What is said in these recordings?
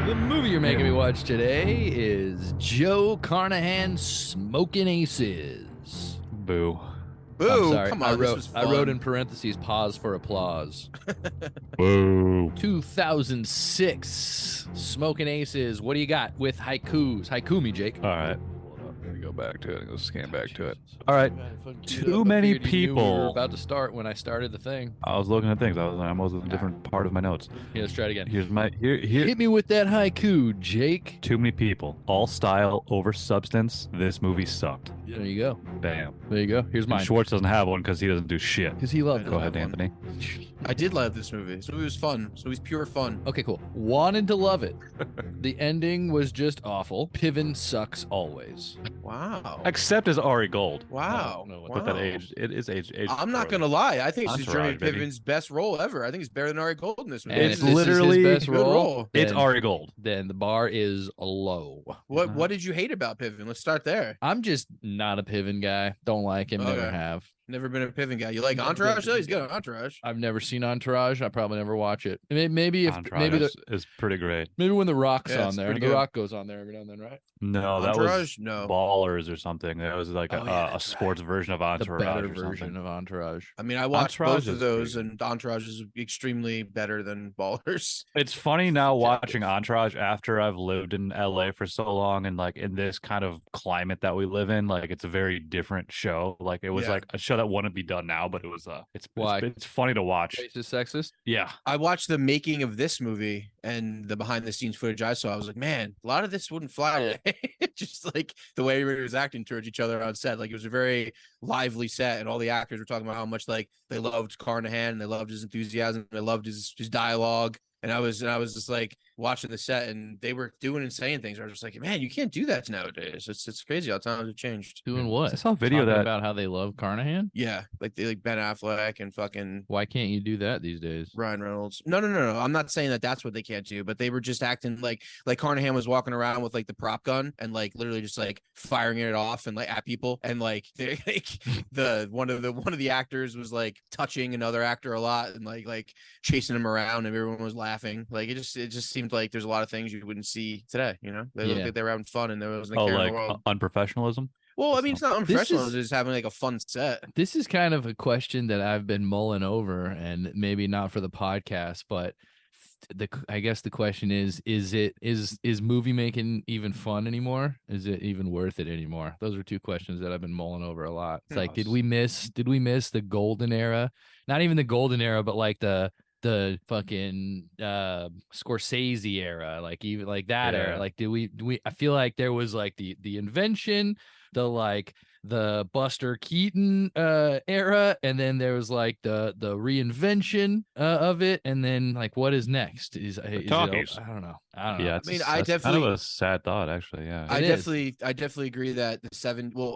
The movie you're making me watch today is Joe Carnahan's Smokin' Aces. Boo. I'm Boo! sorry. Come on, this was fun. I wrote in parentheses pause for applause. Boo. 2006 Smokin' Aces. What do you got with haikus? Haiku me, Jake. All right. Hold on. Let me go back to it. Go scan back to it. All right. Too I many figured you knew we were people. about to start when I started the thing. I was looking at things. I was in a different part of my notes. Yeah, let's try it again. Here's my here. Hit me with that haiku, Jake. Too many people. All style over substance. This movie sucked. There you go. Bam. There you go. Here's And mine. Schwartz doesn't have one because he doesn't do shit. Because he loved I it. Go ahead, have one. Anthony. I did love this movie. This movie was fun. This movie's pure fun. Okay, cool. Wanted to love it. The ending was just awful. Piven sucks always. Wow. Except as Ari Gold. Wow. No, But that age, it is age. I'm not gonna lie. I think this is Jeremy Entourage, baby. Piven's best role ever. I think it's better than Ari Gold in this movie. And It's if this literally is his best a good role. role. It's then- Ari Gold. Then the bar is low. What did you hate about Piven? Let's start there. I'm just not a Piven guy. Don't like him. Never Okay. have. Never been a Piven guy. You like Entourage though? He's good on Entourage. I've never seen Entourage. I probably never watch it. Maybe if Entourage is pretty great. maybe when the Rock's Yeah, on it's there, pretty the good. Rock goes on there every now and then, right? No, that Entourage? was No. Ballers or something. That was like Oh, yeah, a that's sports version of The Entourage better or version something. of Entourage. I mean, I watched Entourage both of is those, pretty and Entourage is extremely better than Ballers. It's funny now watching Entourage after I've lived in LA for so long and like in this kind of climate that we live in. Like it's a very different show. Like it was Yeah. like a show that wouldn't be done now, but it was Why? it's funny to watch. Racist, sexist. Yeah. I watched the making of this movie and the behind the scenes footage I saw. I was like, man, a lot of this wouldn't fly today. Just like the way everybody was acting towards each other on set. Like it was a very lively set, and all the actors were talking about how much like they loved Carnahan and they loved his enthusiasm, they loved his dialogue. And I was just like watching the set, and they were doing and saying things. I was just like, man, you can't do that nowadays. It's crazy how times have changed. Doing what? I saw a video Talking that about how they love Carnahan. Yeah, like they like Ben Affleck and fucking Why can't you do that these days? Ryan Reynolds. No. I'm not saying that that's what they can't do, but they were just acting like Carnahan was walking around with like the prop gun and like literally just like firing it off and like at people, and like they like one of the actors was like touching another actor a lot and like chasing him around, and everyone was laughing. Like it just seemed like there's a lot of things you wouldn't see today. You know, they looked like they were having fun and there wasn't a care in the world. Unprofessionalism. Well, I mean, it's not unprofessional. is- It's just having like a fun set. This is kind of a question that I've been mulling over, and maybe not for the podcast, but I guess the question is movie making even fun anymore? Is it even worth it anymore? Those are two questions that I've been mulling over a lot. It's like, did we miss the golden era? Not even the golden era, but like the fucking Scorsese era, like even like that era. Like do we I feel like there was like the invention, the Buster Keaton era, and then there was like the reinvention of it, and then like what is next? Is talkies. I don't know. I don't Yeah, know. it's, I mean, that's kind of a sad thought, actually. Yeah. I It is. definitely agree that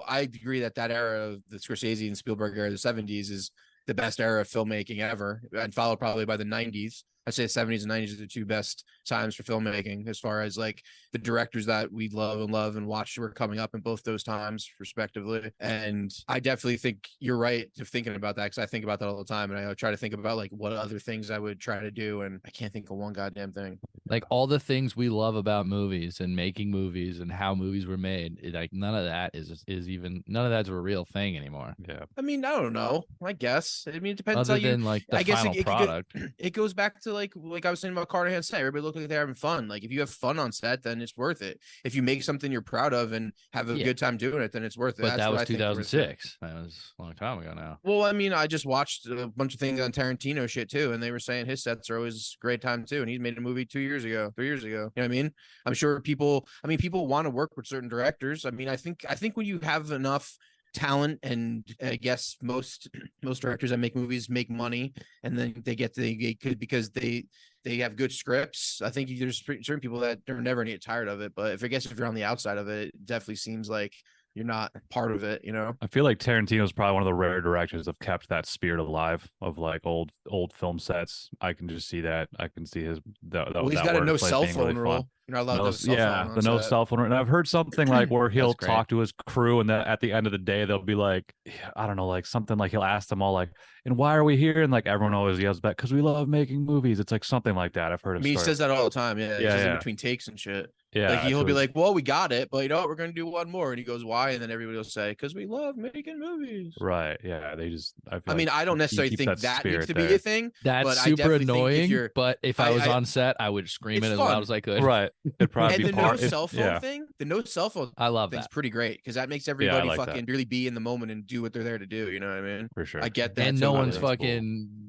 I agree that era of the Scorsese and Spielberg era of the 70s is the best era of filmmaking ever, and followed probably by the 90s. I'd say the 70s and 90s are the two best times for filmmaking as far as like the directors that we love and watch were coming up in both those times respectively. And I definitely think you're right to thinking about that, because I think about that all the time, and I try to think about like what other things I would try to do, and I can't think of one goddamn thing. Like all the things we love about movies and making movies and how movies were made, like none of that is even none of that's a real thing anymore. Yeah. I mean, I don't know. I guess. I mean, it depends Other how you. than like the I guess final it product. It goes back to like I was saying about Carnahan set. Everybody look like they're having fun. Like if you have fun on set, then it's worth it. If you make something you're proud of and have a good time doing it, then it's worth it. But That's that what was I think worth it. 2006. That was a long time ago now. Well, I mean, I just watched a bunch of things on Tarantino shit too, and they were saying his sets are always a great time too. And he's made a movie 2 years ago, 3 years ago. You know what I mean? I'm sure people want to work with certain directors. I mean, I think when you have enough talent, and I guess most directors that make movies make money, and then they could because they have good scripts. I think there's certain people that are never gonna get tired of it, but if you're on the outside of it, it definitely seems like you're not part of it, you know? I feel like Tarantino's probably one of the rare directors that have kept that spirit alive of like old film sets. I can just see that. I can see his. Well, he's got a no cell phone rule. You're not allowed to have a cell phone on the no set. cell phone. And I've heard something like where he'll great. talk to his crew, and that at the end of the day they'll be like, I don't know, like something like he'll ask them all like, and why are we here? And like everyone always yells back, because we love making movies. It's like something like that. I've heard I of mean, he stories. says that all the time. Yeah, he Yeah, says in yeah. between takes and shit. Yeah, Like he'll so be like, "Well, we got it, but you know what? We're gonna do one more." And he goes, "Why?" And then everybody will say, "Because we love making movies." right, yeah. They just, I feel I mean, like I don't he necessarily keeps think that needs spirit to be there. a thing. That's but I super definitely think if annoying. you're- But if I was I- on set, I would scream It's it as fun. loud as I could. Right, it'd probably And be the no part. cell phone Yeah, thing, the no cell phone I love thing's that. pretty great because that makes everybody like fucking that. really be in the moment and do what they're there to do. You know what I mean? for sure. I get that. And too. no I one's think it's cool.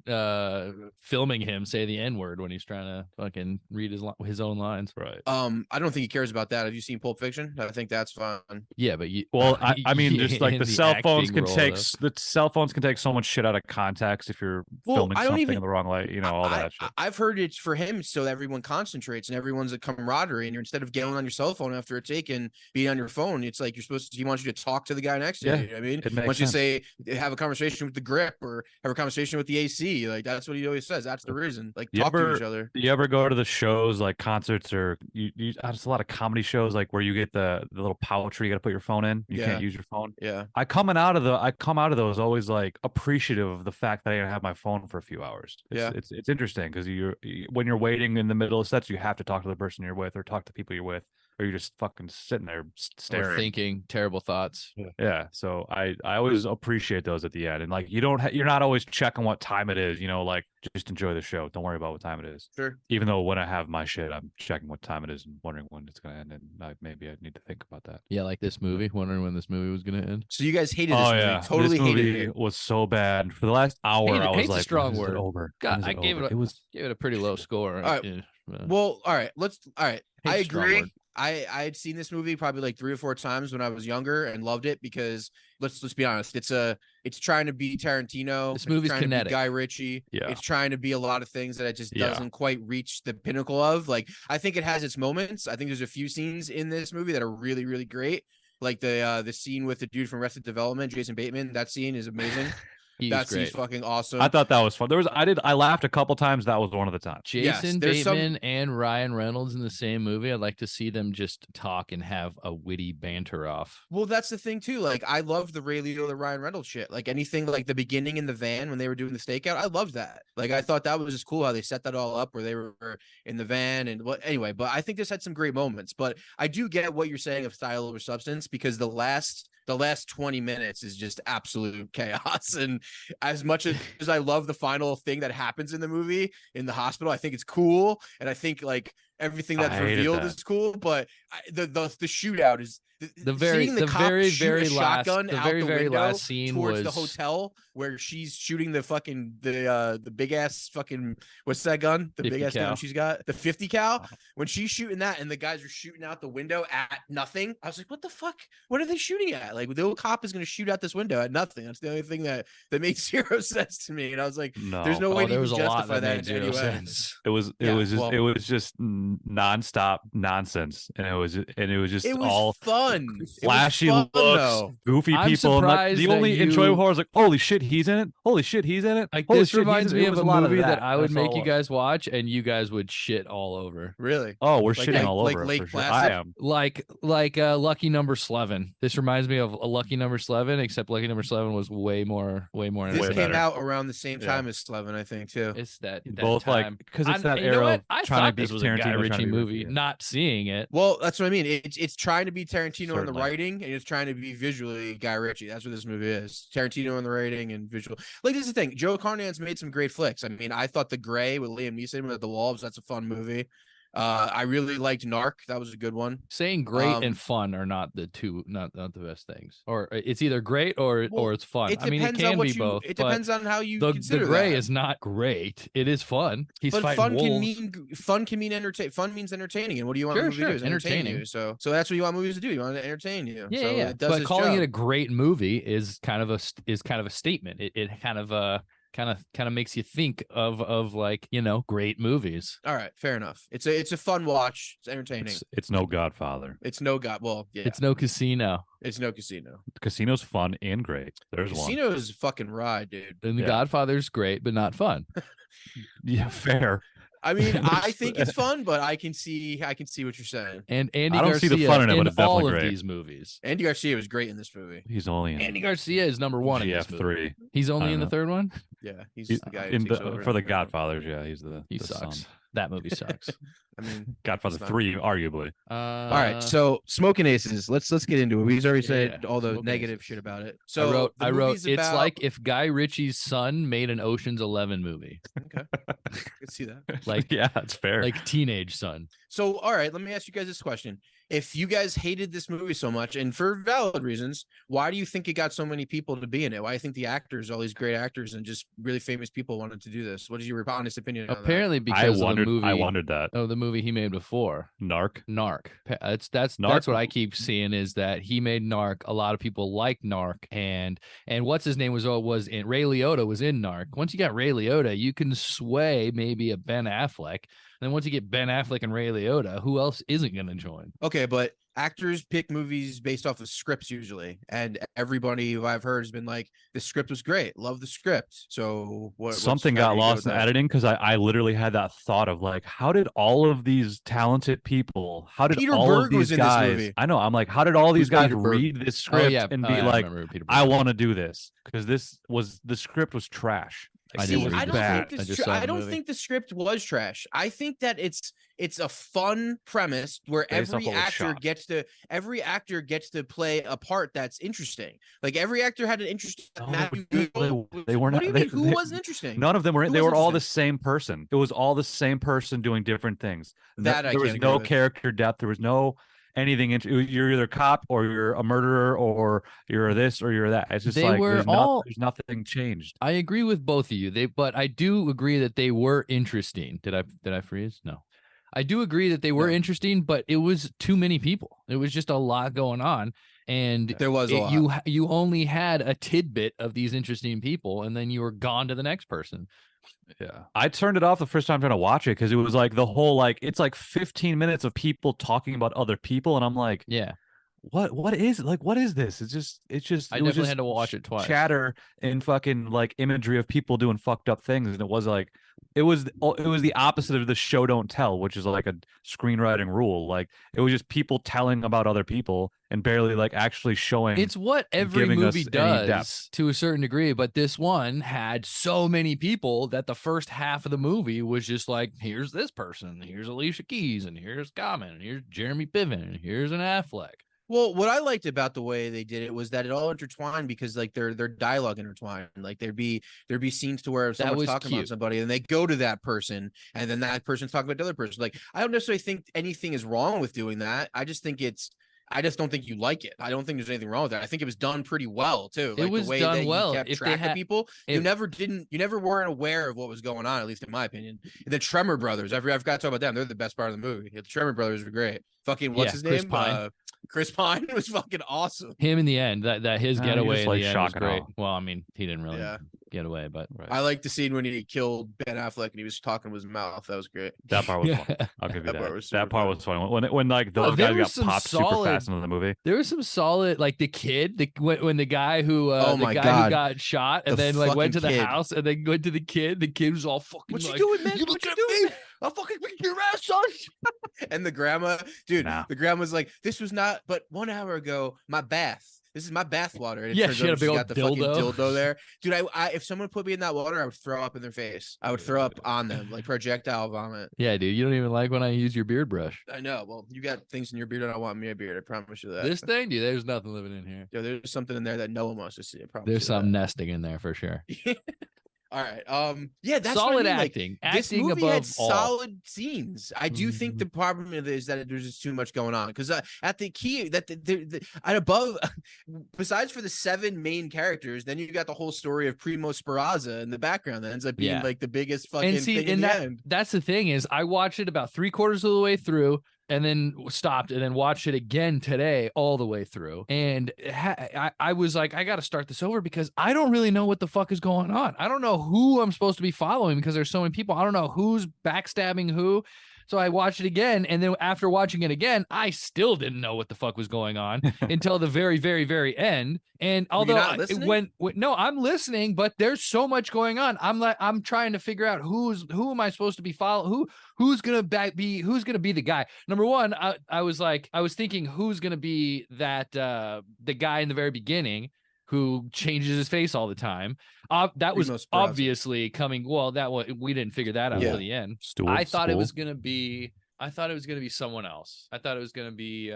fucking filming him say the N-word when he's trying to fucking read his own lines. Right. I don't think he cares about that. Have you seen Pulp Fiction? I think that's fun. Yeah, but you, Well, I mean, just like in the cell phones acting can role, take though. the cell phones can take so much shit out of context if you're filming I don't something even- in the wrong way, you know, all that shit. I've heard it's for him so that everyone concentrates and everyone's a camaraderie. And you're instead of getting on your cell phone after a take and being on your phone, it's like you're supposed to. He wants you to talk to the guy next to you. You know what I mean, it makes once you sense. say have a conversation with the grip or have a conversation with the AC, like that's what he always says. That's the reason. Like You talk to ever- each other. You ever go to the shows like concerts or just a lot of comedy shows like where you get the little pouch where you got to put your phone in, you Yeah. can't use your phone. Yeah. I come out of those always like appreciative of the fact that I didn't have my phone for a few hours. It's interesting because when you're waiting in the middle of sets, you have to talk to the person you're with or talk to people you're with, or you're just fucking sitting there Or staring. thinking terrible thoughts. Yeah, so I always appreciate those at the end, and like you're not always checking what time it is, you know, like just enjoy the show. Don't worry about what time it is. Sure. Even though when I have my shit, I'm checking what time it is and wondering when it's gonna end, and maybe I need to think about that. Yeah, like this movie, wondering when this movie was gonna end. So you guys hated this movie. Totally this movie hated it. was so bad. For the last hour, Hated- I was hate's a like, strong when is it word. over? God, When is I it gave over? it gave it a pretty low score. All right. Yeah, Well, all right. All right. I Hate's a strong agree. word. I had seen this movie probably like 3 or 4 times when I was younger and loved it because let's be honest, it's trying to be Tarantino. This movie's it's trying to kinetic. be Guy Ritchie. Yeah. It's trying to be a lot of things that it just Yeah. doesn't quite reach the pinnacle of. Like I think it has its moments. I think there's a few scenes in this movie that are really, really great. Like the scene with the dude from Arrested Development, Jason Bateman. That scene is amazing. He's That great. scene's fucking awesome. I thought that was fun. I laughed a couple times. That was one of the times. Jason there's Bateman and Ryan Reynolds in the same movie. I'd like to see them just talk and have a witty banter off. Well, that's the thing too. Like, I love the Ray Liotta, Ryan Reynolds shit. Like anything like the beginning in the van when they were doing the stakeout, I loved that. Like, I thought that was just cool how they set that all up where they were in the van and what. Anyway, but I think this had some great moments. But I do get what you're saying of style over substance because the last 20 minutes is just absolute chaos. And as much as I love the final thing that happens in the movie in the hospital, I think it's cool, and I think like everything that's revealed is cool. But the shootout is the very last scene towards was the hotel where she's shooting the fucking the big ass fucking what's that gun? The big ass gun she's got, the 50 cal. When she's shooting that and the guys are shooting out the window at nothing, I was like, what the fuck? What are they shooting at? Like the old cop is gonna shoot out this window at nothing. That's the only thing that made zero sense to me. And I was like, there's no way to even justify that in any way. It was just nonstop nonsense, and it was just all fun, flashy looks, though. Goofy I'm people. And like, the surprised only that enjoyable you- part is like, holy shit, he's in it. Holy shit, he's in it. Like Holy this shit, he's reminds in it. me It of was a lot movie that I would That's all make it you was. guys watch, and you guys would shit all over. Really? Oh, we're Like- shitting all like over it Lake for sure. Placid? I am. Like Lucky Number 11. This reminds me of a Lucky Number 11, except Lucky Number 11 was way more This entertaining. came better. out around the same Yeah. time as Slevin, I think, too. It's that Both time. like because it's that you know era what? of I trying to thought be this was a Guy Tarantino, trying Ritchie to be movie. Ritchie. Not seeing it. Well, that's what I mean. It's trying to be Tarantino in the Certainly. writing, and it's trying to be visually Guy Ritchie. That's what this movie is. Tarantino in the writing and visual. Like, this is the thing. Joe Carnahan's made some great flicks. I mean, I thought The Gray with Liam Neeson with the Wolves, that's a fun movie. I really liked Narc. That was a good one. Saying great and fun are not the two, not the best things. Or it's either great or it's fun. It I mean, it depends can on what be you. both. It but depends on how you the consider Gray that. is not great. It is fun. He's But fighting wolves. fun can mean entertain. Fun means entertaining, and what do you want Sure, a movie to do? sure, Is entertain entertaining. you. So that's what you want movies to do. You want to entertain you. Yeah, so yeah. It does But its calling job. it a great movie is kind of a statement. It kind of makes you think of like, you know, great movies. All right, fair enough. It's a fun watch. It's entertaining. It's no Godfather. It's no god. Well, yeah, It's no Casino. it's no Casino. Casino's fun and great. There's one. Casino is a fucking ride, dude. And The Yeah. Godfather's great, but not fun. Yeah, fair. I mean, I think it's fun, but I can see what you're saying. And Andy I don't Garcia see the fun in it, but it's all definitely of great. these movies. Andy Garcia was great in this movie. He's only in Andy Garcia is number one in this movie. GF3. He's only in the third one. Yeah, he's He's the guy who takes over for the third one. Godfathers. Yeah, he's He the sucks. son. That movie sucks. I mean, Godfather it's not- 3, arguably. all right, so Smokin' Aces. Let's get into it. We've already said Yeah, all the Smokin' negative Aces. shit about it. So I wrote movie's it's about- like if Guy Ritchie's son made an Ocean's 11 movie, okay, I can see that. Like- yeah, that's fair. like teenage son. So, all right, let me ask you guys this question. If you guys hated this movie so much, and for valid reasons, why do you think it got so many people to be in it? Why do you think the actors, all these great actors and just really famous people wanted to do this? What is your honest opinion on that? Apparently because of the movie. I wondered that. Oh, the movie he made before. Narc. That's Narc? what I keep seeing is that he made Narc. A lot of people like Narc, and what's his name was in Ray Liotta was in Narc. Once you got Ray Liotta, you can sway maybe a Ben Affleck. And then once you get Ben Affleck and Ray Liotta, who else isn't going to join? Okay, but actors pick movies based off of scripts usually, and everybody who I've heard has been like, the script was great, love the script. So Something got lost in editing because I literally had that thought of like, how did all of these talented people, how did Peter all Berg of these was in this guys? movie. I know. I'm like, how did all these Who's guys Peter Berg? read this script and be I like, remember Peter I Berg. want to do this because the script was trash. I See, didn't read I the don't script. think I this just saw the I don't movie. think the script was trash. I think that it's a fun premise where Based off every what was actor shot. gets to play a part that's interesting. Like every actor had an interesting. No, Matthew they Goode- they were What not. do you they- mean? Who they- wasn't interesting? None of them were. Who They was were all the interesting? same person. It was all the same person doing different things. That I there was can't agree no with. character depth. There was no anything. You're either a cop or you're a murderer or you're this or you're that. It's just They like were there's nothing changed. I agree with both of you. But I do agree that they were interesting. Did I freeze? No. I do agree that they were No. interesting, but it was too many people. It was just a lot going on, and There was a lot. you only had a tidbit of these interesting people, and then you were gone to the next person. Yeah, I turned it off the first time trying to watch it because it was like the whole it's like 15 minutes of people talking about other people, and I'm like, Yeah, what is what is this? It's just I it was definitely just had to watch it twice. chatter and fucking like imagery of people doing fucked up things, and it was like it was the opposite of the show don't tell, which is like a screenwriting rule. Like it was just people telling about other people and barely like actually showing. It's what every giving us movie any does depth. to a certain degree, but this one had so many people that the first half of the movie was just like, here's this person, here's Alicia Keys, and here's Common, and here's Jeremy Piven, and here's an Affleck. Well, what I liked about the way they did it was that it all intertwined because like their dialogue intertwined. Like there'd be scenes to where someone's was talking about cute. somebody and they go to that person and then that person's talking about the other person. Like I don't necessarily think anything is wrong with doing that. I just don't think you like it. I don't think there's anything wrong with that. I think it was done pretty well too. Like was the way done that well. you kept If they track had- of people. if- You never weren't aware of what was going on, at least in my opinion. The Tremor brothers, I forgot to talk about them. They're the best part of the movie. The Tremor brothers were great. Fucking what's Yeah, his Chris name? Pine. Chris Pine was fucking awesome. Him in the end, that his He getaway just, in like, the end was shock and great. awe. Well, I mean, he didn't really Yeah. get away, but I like the scene when he killed Ben Affleck and he was talking with his mouth. That was great. That part was Yeah. fun. I'll give you That that. part was super That part fun. was fun. When like those there guys was got some popped super solid- fast into the movie. there was some solid, like the kid, when the guy who Oh the my guy God. who got shot and The then like went to fucking the kid. house and then went to the kid was all fucking What you like, doing, man? You What look you at doing? me, I'll fucking beat your ass, son. And the grandma, dude, Nah. the grandma's like, this was not but 1 hour ago, my bath. This is my bath water. And it Yeah, turns she had out a big she's old got the fucking dildo. dildo there. Dude, I if someone put me in that water, I would throw up in their face. I would throw up on them, like projectile vomit. Yeah, dude, you don't even like when I use your beard brush. I know. Well, you got things in your beard. I don't want me a beard. I promise you that. This thing, dude, there's nothing living in here. Yo, there's something in there that no one wants to see. I promise There's you some that. nesting in there for sure. All right. Yeah, that's Solid what I mean. Like, acting. this Acting movie above had all. solid scenes. I do think Mhm. the problem with it is that there's just too much going on. Because at the key that at above, besides for the 7 main characters, then you got the whole story of Primo Speranza in the background that ends up being Yeah. like the biggest fucking And see, thing in and the that end. that's the thing is I watched it about 3/4 of the way through and then stopped and then watched it again today all the way through. And I was like, I got to start this over because I don't really know what the fuck is going on. I don't know who I'm supposed to be following because there's so many people. I don't know who's backstabbing who. So I watched it again, and then after watching it again, I still didn't know what the fuck was going on until the very, very, very end. And although no, I'm listening, but there's so much going on. I'm trying to figure out who am I supposed to be following? Who's gonna be the guy? Number one, I was thinking who's gonna be that the guy in the very beginning who changes his face all the time. That was obviously coming. Well, we didn't figure that out until the end. I thought it was gonna be someone else. I thought it was gonna be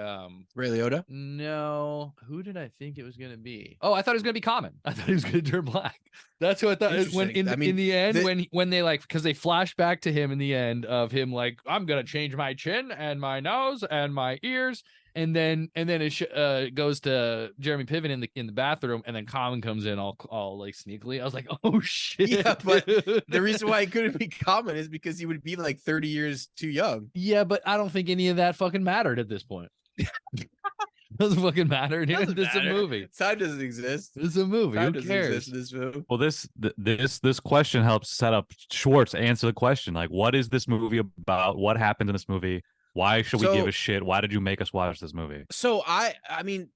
Ray Liotta. No, who did I think it was gonna be? Oh, I thought it was gonna be Common. I thought he was gonna turn black. That's what I thought. When in the end, when they because they flash back to him in the end of him like, I'm gonna change my chin and my nose and my ears. And then it goes to Jeremy Piven in the bathroom, and then Common comes in all like sneakily. I was like, oh shit. Yeah, but the reason why he couldn't be Common is because he would be like 30 years too young. Yeah, but I don't think any of that fucking mattered at this point. Doesn't fucking matter. It's a movie. Time doesn't exist. It's a movie. Time Who doesn't cares? exist in this film. Well, this question helps set up Schwartz answer the question. Like, what is this movie about? What happened in this movie? Why should we give a shit? Why did you make us watch this movie? So I mean,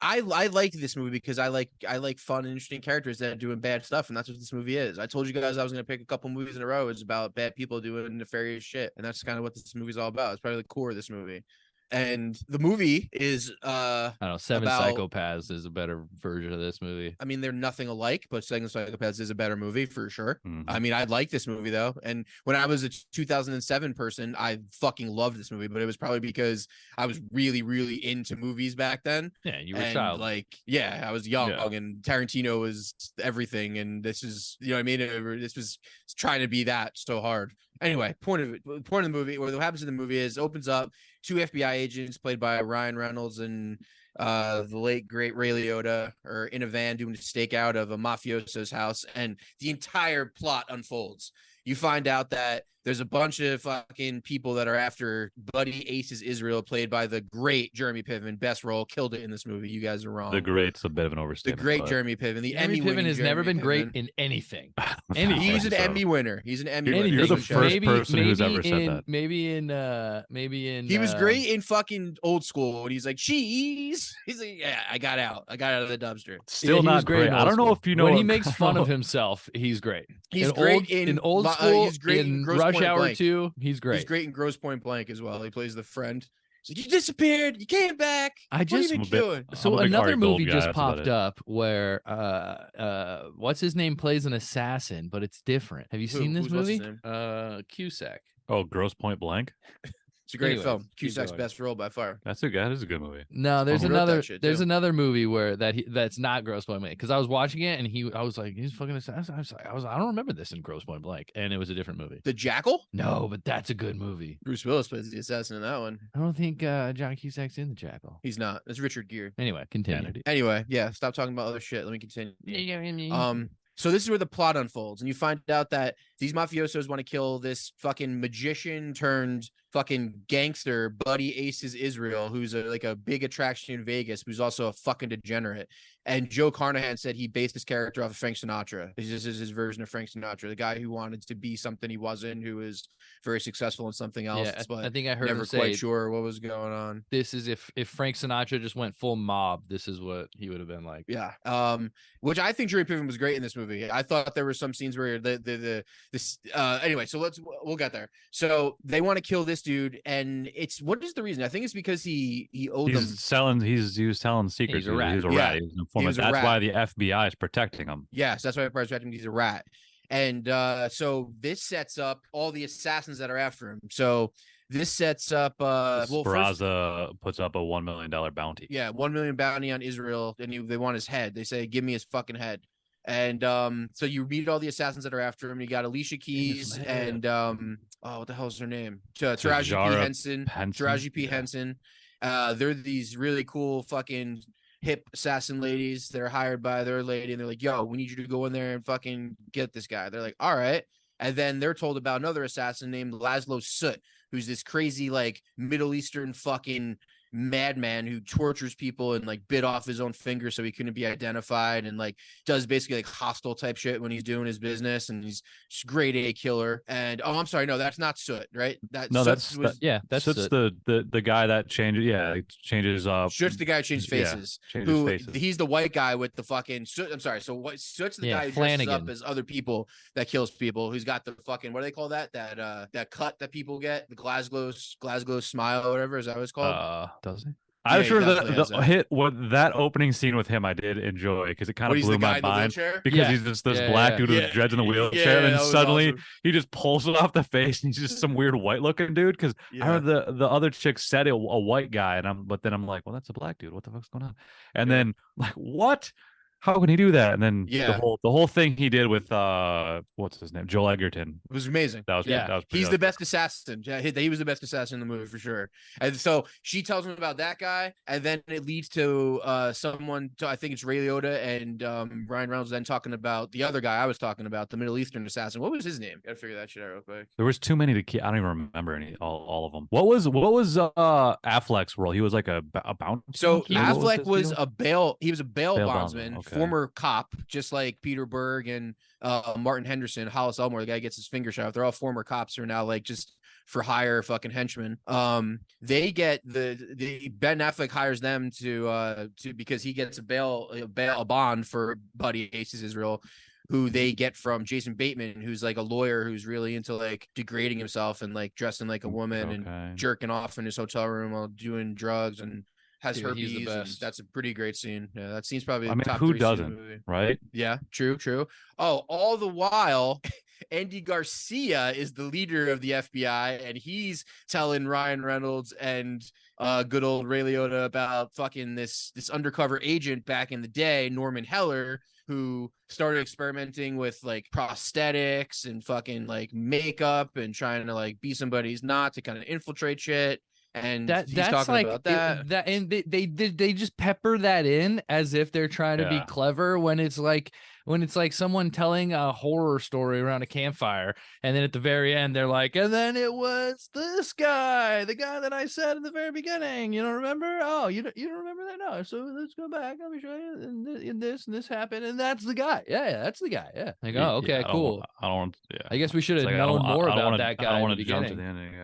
I like this movie because I like fun and interesting characters that are doing bad stuff, and that's what this movie is. I told you guys I was going to pick a couple movies in a row. It's about bad people doing nefarious shit, and that's kind of what this movie's all about. It's probably the core of this movie. And the movie is I don't know, Seven Psychopaths is a better version of this movie. I mean, they're nothing alike, but Seven Psychopaths is a better movie for sure. Mm-hmm. I mean, I like this movie though. And when I was a 2007 person, I fucking loved this movie, but it was probably because I was really, really into movies back then. Yeah, you were a child. Like, yeah, I was young and Tarantino was everything. And this is, you know what I mean? This was trying to be that so hard. Anyway, point of the movie, what happens in the movie is opens up 2 FBI agents played by Ryan Reynolds and the late great Ray Liotta are in a van doing a stakeout of a mafioso's house, and the entire plot unfolds. You find out that there's a bunch of fucking people that are after Buddy Ace's Israel, played by the great Jeremy Piven. Best role, killed it in this movie. You guys are wrong. The great's a bit of an overstatement. The great Jeremy Piven. The Jeremy Piven has never been great in anything. He's an Emmy winner. He's an Emmy winner. You're the first person who's ever said that. Maybe in he was great in fucking Old School. And he's like, cheese. He's like, yeah, I got out of the dumpster. Still not great. I don't know if you know when he makes fun of himself. He's great. He's great in Old School. He's great in Rush Hour 2. He's great. He's great in Grosse Point Blank as well. He plays the friend. He's like, you disappeared. You came back. What have you been doing? So another movie just popped up where what's his name plays an assassin, but it's different. Have you seen this movie? Cusack. Oh, Grosse Point Blank. It's a great film. Cusack's best role by far. That is a good movie. No, there's another movie where that's not Grosse Point Blank, because I was watching it and I was like, he's fucking assassin. I don't remember this in Grosse Point Blank, and it was a different movie. The Jackal? No, but that's a good movie. Bruce Willis plays the assassin in that one. I don't think John Cusack's in The Jackal. He's not. It's Richard Gere. Anyway, continue. Anyway, yeah, stop talking about other shit. Let me continue. So this is where the plot unfolds, and you find out that these mafiosos want to kill this fucking magician turned fucking gangster, Buddy Ace's Israel, who's a big attraction in Vegas, who's also a fucking degenerate. And Joe Carnahan said he based his character off of Frank Sinatra. This is his version of Frank Sinatra, the guy who wanted to be something he wasn't, who was very successful in something else. Yeah, but I think I heard never him say, quite sure what was going on. This is if Frank Sinatra just went full mob, this is what he would have been like. Yeah. Which I think Jeremy Piven was great in this movie. I thought there were some scenes where anyway, so we'll get there. So they want to kill this dude, and what is the reason? I think it's because he owed them. He was selling secrets. He's a rat. He was a rat. He was an informant. That's why the FBI is protecting him. Yes, that's why the FBI is protecting him. He's a rat. And so this sets up all the assassins that are after him. So this sets up Peraza puts up a $1 million bounty. Yeah, $1 million bounty on Israel, and they want his head. They say, give me his fucking head. And so you meet all the assassins that are after him. You got Alicia Keys and what the hell is her name? Taraji P. Henson. Taraji P. Henson. They're these really cool fucking hip assassin ladies. They're hired by their lady, and they're like, yo, we need you to go in there and fucking get this guy. They're like, all right. And then they're told about another assassin named Laszlo Soot, who's this crazy like Middle Eastern fucking madman who tortures people and like bit off his own finger so he couldn't be identified, and like does basically like hostile type shit when he's doing his business, and he's just grade A killer. And I'm sorry, no, that's not Soot, right? No, Soot was that's Soot's the guy that changes. Yeah, it changes. Soot's the guy who changed faces. Changes faces. He's the white guy with the fucking Soot. I'm sorry. So what? Soot's the guy who dresses up as other people that kills people. Who's got the fucking, what do they call that? That cut that people get, the Glasgow smile or whatever. Is that what it's called? Does he? I'm sure the hit that opening scene with him I did enjoy, because it kind of blew my mind, because he's just this black dude with dreads in the wheelchair, and then suddenly he just pulls it off the face, and he's just some weird white looking dude. Because I heard the other chick said a white guy, and but then I'm like, well, that's a black dude. What the fuck's going on? And then like, what? How can he do that? And then the whole thing he did with what's his name, Joel Edgerton, it was amazing. That was he's the best assassin. He was the best assassin in the movie for sure. And so she tells him about that guy, and then it leads to someone. I think it's Ray Liotta and Ryan Reynolds then talking about the other guy I was talking about, the Middle Eastern assassin. What was his name? Gotta figure that shit out real quick. There was too many to keep. I don't even remember all of them. What was Affleck's role? He was like a bounty. So Affleck was a bail. He was a bail bondsman. Okay. Former cop, just like Peter Berg and Martin Henderson, Hollis Elmore, the guy gets his finger shot off. They're all former cops who are now like just for hire fucking henchmen. They get the Ben Affleck hires them to because he gets a bond for Buddy Aces Israel, who they get from Jason Bateman, who's like a lawyer who's really into like degrading himself and like dressing like a woman and jerking off in his hotel room while doing drugs and has herpes. And that's a pretty great scene. Yeah, that scene's probably top who 3 doesn't, movie. Right? Yeah, true. Oh, all the while, Andy Garcia is the leader of the FBI, and he's telling Ryan Reynolds and good old Ray Liotta about fucking this undercover agent back in the day, Norman Heller, who started experimenting with like prosthetics and fucking like makeup and trying to like be somebody's not to kind of infiltrate shit. And he's talking like, about that. And they just pepper that in as if they're trying to be clever, when it's like someone telling a horror story around a campfire, and then at the very end they're like, and then it was this guy, the guy that I said in the very beginning, you don't remember? Oh, you don't remember that? No. So let's go back. Let me show you. And this happened, and that's the guy. Yeah, that's the guy. Yeah. Like, oh, okay, cool. I guess we should have known more about that guy. I don't want to jump to the ending.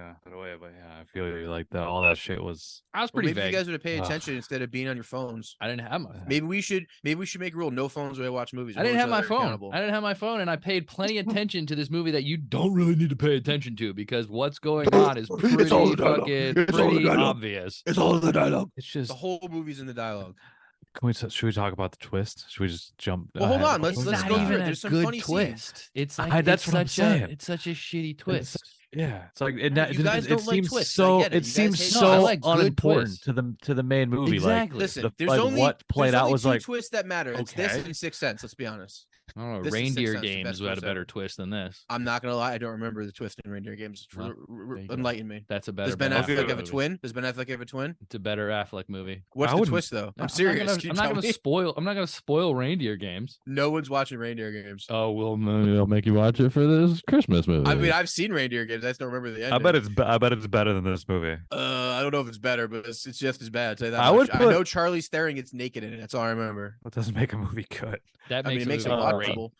But I feel like all that shit was. I was pretty vague. Maybe you guys would have paid attention instead of being on your phones. I didn't have my phone. Maybe we should make a rule: no phones when I watch movies. I didn't have my phone, and I paid plenty attention to this movie that you don't really need to pay attention to, because what's going on is pretty obvious. It's all the dialogue. It's just the whole movie's in the dialogue. Should we talk about the twist? Should we just jump? Well, hold on. Let's go through it. There's some funny twist. Scenes. It's like that's what I'm saying. It's such a shitty twist. It's like it seems twists. So it seems so unimportant to the main movie. Exactly. Like, listen, there's only what played out was like twists that matter. It's this and Sixth Sense. Let's be honest. I don't know. Reindeer Games had a better twist than this. I'm not gonna lie. I don't remember the twist in Reindeer Games. Enlighten me. That's a better. Does Ben Affleck have a twin? Does Ben Affleck have a twin? It's a better Affleck movie. What's the twist though? I'm serious. I'm not gonna spoil Reindeer Games. No one's watching Reindeer Games. Oh well, maybe I'll make you watch it for this Christmas movie. I mean, I've seen Reindeer Games. I just don't remember the end. I bet it's better than this movie. I don't know if it's better, but it's just as bad. I'll tell you that I know Charlize Theron gets naked in it. That's all I remember. That doesn't make a movie good. That makes it watchable.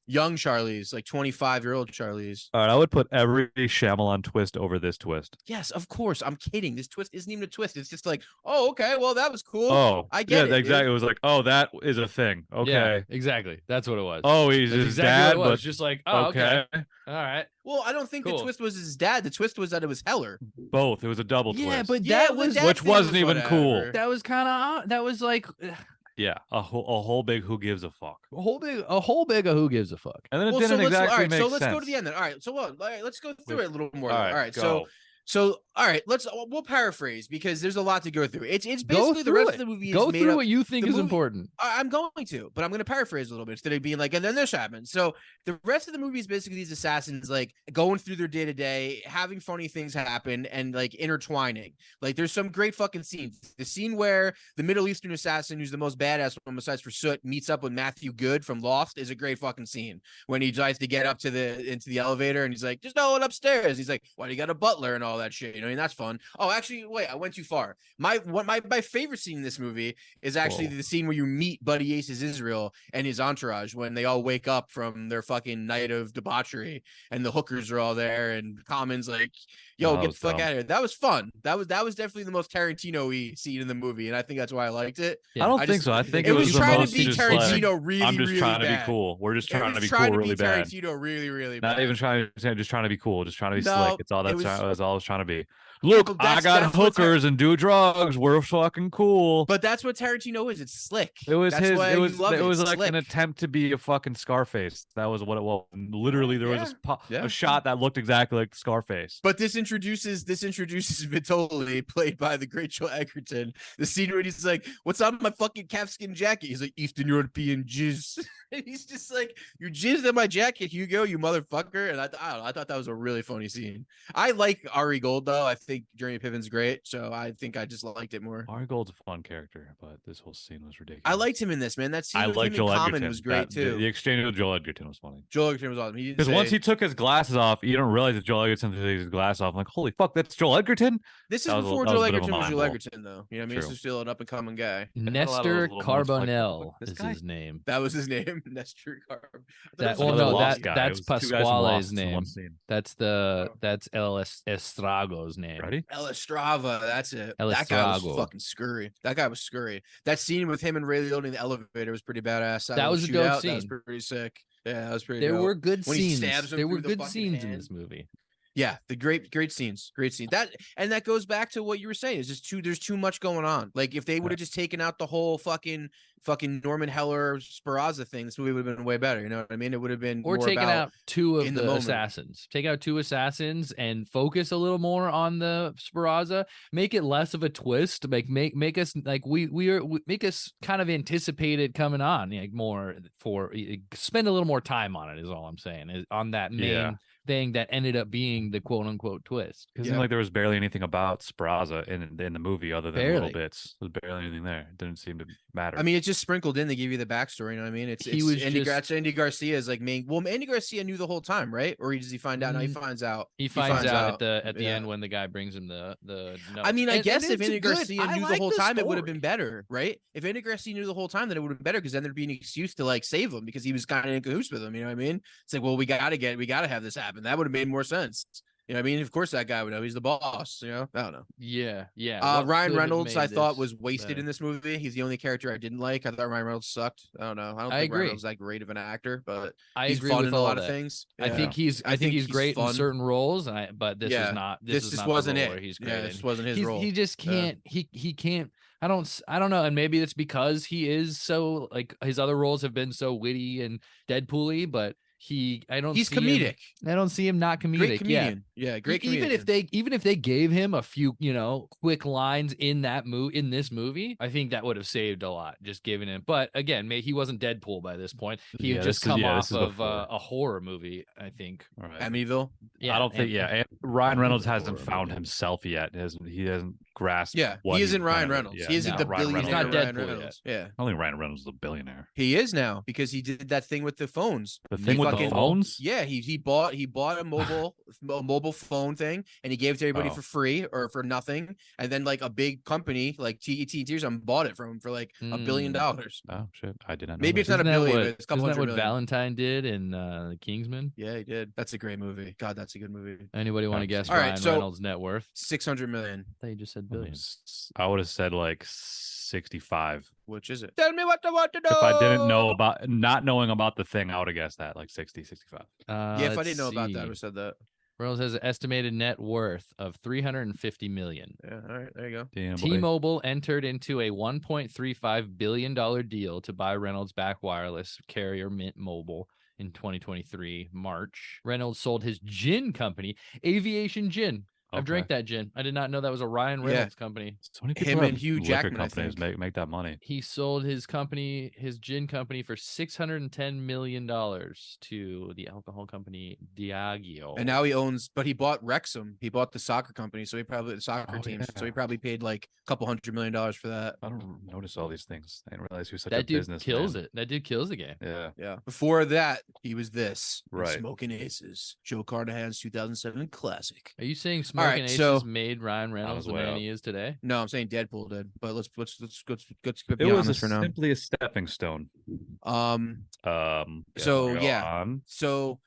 Young Charlize, like 25-year-old Charlize. All right, I would put every Shyamalan twist over this twist. Yes, of course. I'm kidding. This twist isn't even a twist. It's just like, oh, okay, well, that was cool. Oh, I get it. Exactly. Dude. It was like, oh, that is a thing. Okay, yeah, exactly. That's what it was. Oh, he's his exactly dad, but just like, oh, okay. All right. Well, I don't think the twist was his dad. The twist was that it was Heller. Both. It was a double twist. Yeah, but that was which wasn't even cool. That was kind of that was like. Yeah, a whole big who gives a fuck. A whole big of who gives a fuck. And then it didn't exactly make sense. So let's go to the end then. All right, so let's go through it a little more. All right, so all right, we'll paraphrase because there's a lot to go through. It's basically the rest of the movie. Go through what you think is important. I'm going to, but I'm going to paraphrase a little bit instead of being like, and then this happens. So the rest of the movie is basically these assassins like going through their day to day, having funny things happen, and like intertwining. Like there's some great fucking scenes. The scene where the Middle Eastern assassin, who's the most badass one besides for Soot, meets up with Matthew Good from Lost, is a great fucking scene. When he tries to get up into the elevator and he's like, "There's no one upstairs." He's like, "Why do you got a butler and all that shit?" You know, and that's fun. Oh, actually, wait, I went too far. My favorite scene in this movie is actually the scene where you meet Buddy Ace's Israel and his entourage when they all wake up from their fucking night of debauchery and the hookers are all there and Common's like, yo, get the fuck out of here. That was fun. That was definitely the most Tarantino-y scene in the movie, and I think that's why I liked it. Yeah. I don't think so. I think it was trying the to be most Tarantino like, really, I'm just really trying bad. to be cool. We're just trying to be cool really bad. Tarantino really, really Not bad. even trying to just trying to be cool, just trying to be No, slick. It's all that's all I was trying to be. Yeah, Look, I got hookers and do drugs. We're fucking cool. But that's what Tarantino is. It's slick. It was that's his. Why it was like slick. An attempt to be a fucking Scarface. That was what it was. Literally, there was a shot that looked exactly like Scarface. But this introduces Vitoli, played by the great Joel Edgerton. The scene where he's like, "What's on my fucking calfskin jacket?" He's like, "Eastern European jizz." And he's just like, "You jizzed in my jacket, Hugo, you motherfucker." And I don't know, I thought that was a really funny scene. I like Ari Gold though. I think Jeremy Piven's great, so I think I just liked it more. Ari Gold's a fun character, but this whole scene was ridiculous. I liked him in this, man. That scene I with like him Joel in Edgerton. Common was great too. The exchange with Joel Edgerton was funny. Joel Edgerton was awesome. Because once he took his glasses off, you don't realize that Joel Edgerton took his glasses off. I'm like, holy fuck, that's Joel Edgerton. This is before Joel Edgerton was Joel Edgerton, though. You know what I mean? This is still an up and coming guy. Nestor Carbonell is his name. That was his name, Nestor Carbonell. That's Pasquale's name. That's El Estrago's name. Ready? El Estrava, that's it. El that guy was Estrago. fucking scurry. That guy was scurry. That scene with him and Ray Liotta in the elevator was pretty badass. That was a dope scene. That was pretty sick. Yeah, that was pretty. There dope. were good when scenes. There were good scenes in this movie. Yeah, the great scenes, that goes back to what you were saying. Is just there's too much going on. Like if they would have just taken out the whole fucking Norman Heller Sparaza thing, this movie would have been way better. You know what I mean? It would have been or taking out two of the assassins. Take out two assassins and focus a little more on the Sparaza. Make it less of a twist. Make us like make us kind of anticipated coming on. Like more spend a little more time on it. Is all I'm saying. Is on that main thing that ended up being the quote unquote twist. It seemed like there was barely anything about Sparaza in the movie other than little bits. There was barely anything there. It didn't seem to matter. I mean, it's just sprinkled in. They give you the backstory. You know what I mean? Andy Garcia is like main. Well, Andy Garcia knew the whole time, right? Or does he find out? No, he finds out. He finds out at the end when the guy brings him the notes. I mean, I guess if Andy Garcia knew the whole time, it would have been better, right? If Andy Garcia knew the whole time, then it would have been better because then there'd be an excuse to like save him because he was kind of in cahoots with him. You know what I mean? It's like, well, we got to have this happen. That would have made more sense. You know what I mean? Of course that guy would know. He's the boss, you know? I don't know. Yeah. Ryan Reynolds, I thought, was wasted in this movie. He's the only character I didn't like. I thought Ryan Reynolds sucked. I don't know. I don't think Ryan Reynolds is that great of an actor, but he's fun in a lot of things. I think he's great in certain roles, but this is not. This just wasn't it. Where he's great. This wasn't his role. He just can't. He can't. I don't know, and maybe it's because he is so like his other roles have been so witty and Deadpool-y, but he's comedic. I don't see him not comedic. Great comedian. Yeah, great comedian. Even if they gave him a few, quick lines in this movie, I think that would have saved a lot. Just giving him. But again, he wasn't Deadpool by this point. He had just come off of a horror movie, I think. Right. Amityville. Yeah, I don't think. And Ryan Reynolds hasn't found himself yet. He hasn't grasped. Yeah, he isn't Ryan Reynolds. He isn't the billionaire. He's not Ryan Deadpool Reynolds. yet. Yeah, I think Ryan Reynolds is a billionaire. He is now because he did that thing with the phones. The thing with the phones? Yeah, he bought a mobile phone thing and he gave it to everybody for free or for nothing. And then like a big company like TET bought it from him for like $1 billion. Oh shit, I did not know. Maybe it's not a billion, but it's a couple isn't that what million. Valentine did in Kingsman? Yeah, he did. That's a great movie. God, that's a good movie. Anybody want to guess All right, Ryan Reynolds' net worth? 600 million. I thought you just said billions. I would have said like 65. Which is it? Tell me what I want to know. If I didn't know about not knowing about the thing, I would have guessed that like 60, 65. Yeah, if I didn't know about that, I would have said that. Reynolds has an estimated net worth of $350 million. Yeah, all right, there you go. Damn, T-Mobile entered into a $1.35 billion deal to buy Reynolds' back wireless carrier Mint Mobile in 2023 March. Reynolds sold his gin company, Aviation Gin. I've drank that gin. I did not know that was a Ryan Reynolds company. So many people Him and Hugh Jackman companies make that money. He sold his gin company for $610 million to the alcohol company Diageo. And now he bought Wrexham. He bought the soccer company, so he probably teams. So he probably paid like a couple $100 million for that. I don't notice all these things. I didn't realize he was such that a dude business kills man. it. That dude kills the game. Yeah. Before that, he was this right. Smokin' Aces, Joe Carnahan's 2007 classic. Are you saying American right, Aces so made Ryan Reynolds the way man up. he is today. no, I'm saying Deadpool did, but let's get It beyond was this for now. simply a stepping stone. Yeah, So go yeah, on. so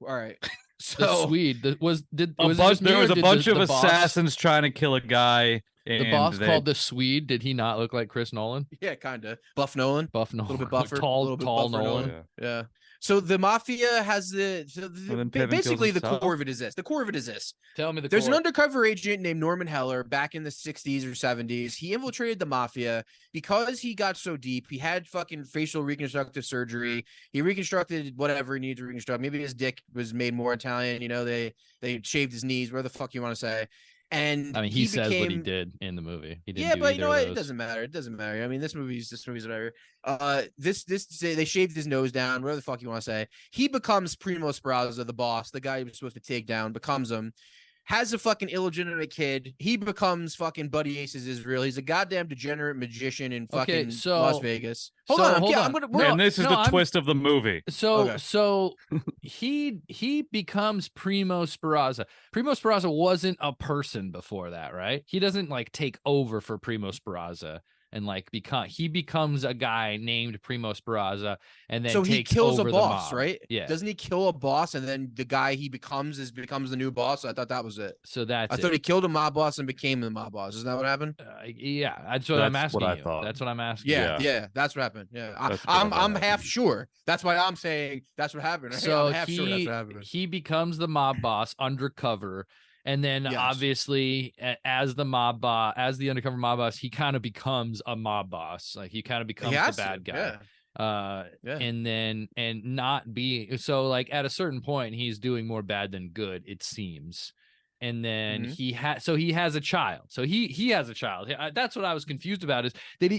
all right, The so Swede was it A just bunch. me, There or was a did bunch of the boss, assassins trying to kill a guy, the and boss they called the Swede? Did he not look like Chris Nolan? yeah, kind of Buff Nolan, Buff a Nolan, little bit buffer, a tall little bit tall buffer Nolan. Nolan. Yeah. So the mafia has And then Piven kills basically the himself. core of it is this. The core of it is this. Tell me the There's an core. undercover agent named Norman Heller back in the 60s or 70s. He infiltrated the mafia because he got so deep. He had fucking facial reconstructive surgery. He reconstructed whatever he needed to reconstruct. Maybe his dick was made more Italian. You know, they shaved his knees, whatever the fuck you want to say. And I mean, he says became, what he did in the movie. He didn't yeah, do but you either know of what? those. It doesn't matter. It doesn't matter. I mean, this movie's whatever. This they shaved his nose down, whatever the fuck you want to say. He becomes Primo Speraza, the boss, the guy he was supposed to take down, becomes him. Has a fucking illegitimate kid. He becomes fucking Buddy Ace's Israel. He's a goddamn degenerate magician in fucking Okay, so- Las Vegas. Hold so, on, hold I'm on. gonna. No, and this is no, the I'm- twist of the movie. So Okay. so he becomes Primo Speraza. Primo Speraza wasn't a person before that, right? He doesn't like take over for Primo Speraza and like he becomes a guy named Primo Speraza and then So he takes kills a over boss, the mob. right? Yeah. Doesn't he kill a boss and then the guy he becomes becomes the new boss? I thought that was it. So that's I thought he killed a mob boss and became the mob boss. Isn't that what happened? yeah, that's what I'm That's what asking I you. thought. That's what I'm asking. Yeah, Yeah. yeah, that's what happened. Yeah, That's what I I'm thought half happened. sure. That's why I'm saying that's what happened. So I'm half sure that's what happened. he becomes the mob boss undercover, and then Yes. obviously as the mob boss, as the undercover mob boss, he kind of becomes a mob boss. Like he kind of becomes the has to, bad guy. Yeah. And not be so like at a certain point he's doing more bad than good, it seems. And then Mhm. he has a child. So he has a child. That's what I was confused about. Is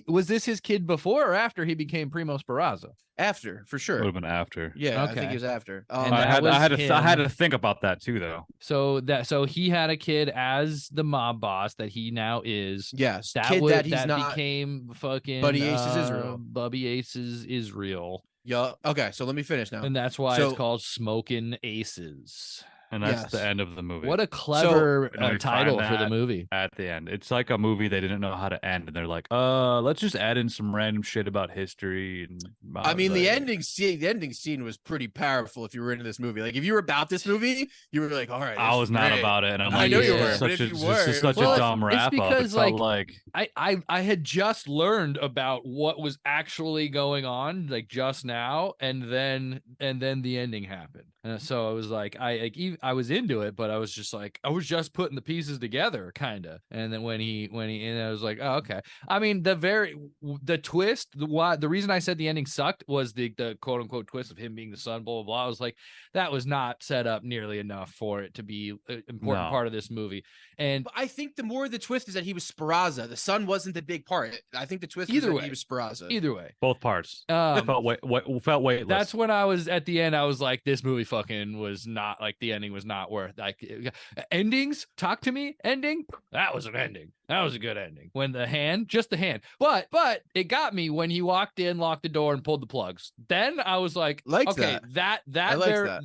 was this his kid before or after he became Primo Speraza? After, for Would sure. have been after. Yeah, I think Okay. it was after. And I that had was I had him. to think about that too, though. So he had a kid as the mob boss that he now is. yes, That kid would that he's that not. became fucking Buddy Ace's Israel. Bubby Ace's Israel. Yeah. Okay, so let me finish now. And that's why So- it's called Smokin' Aces. And that's Yes. the end of the movie. What a clever And we title find for the that movie. at the end. It's like a movie they didn't know how to end, and they're like, let's just add in some random shit about history. And I mean, the like- ending scene was pretty powerful. If you were into this movie, like if you were about this movie, you were like, all right. I this was is not great. about it, and I'm I like, know this you is were, but such if a you this were, is such Well, a dumb it's wrap up. because, It's all like, like I had just learned about what was actually going on like just now, and then the ending happened. So I was like, I was into it, but I was just like, I was just putting the pieces together, kind of. And then when he and I was like, oh, okay. I mean, the twist, the reason I said the ending sucked was the quote unquote twist of him being the son, blah blah blah. I was like, that was not set up nearly enough for it to be an important No. part of this movie. And But I think the more the twist is that he was Speraza. The son wasn't the big part. I think the twist Either is that way. he was Speraza. either way, both parts. It um, felt weightless. that's when I was at the end. I was like, this movie fucking was not like the ending was not worth like endings. Talk to me. Ending. That was an ending. That was a good ending. When just the hand. But it got me when he walked in, locked the door, and pulled the plugs. Then I was like, Liked okay, that I liked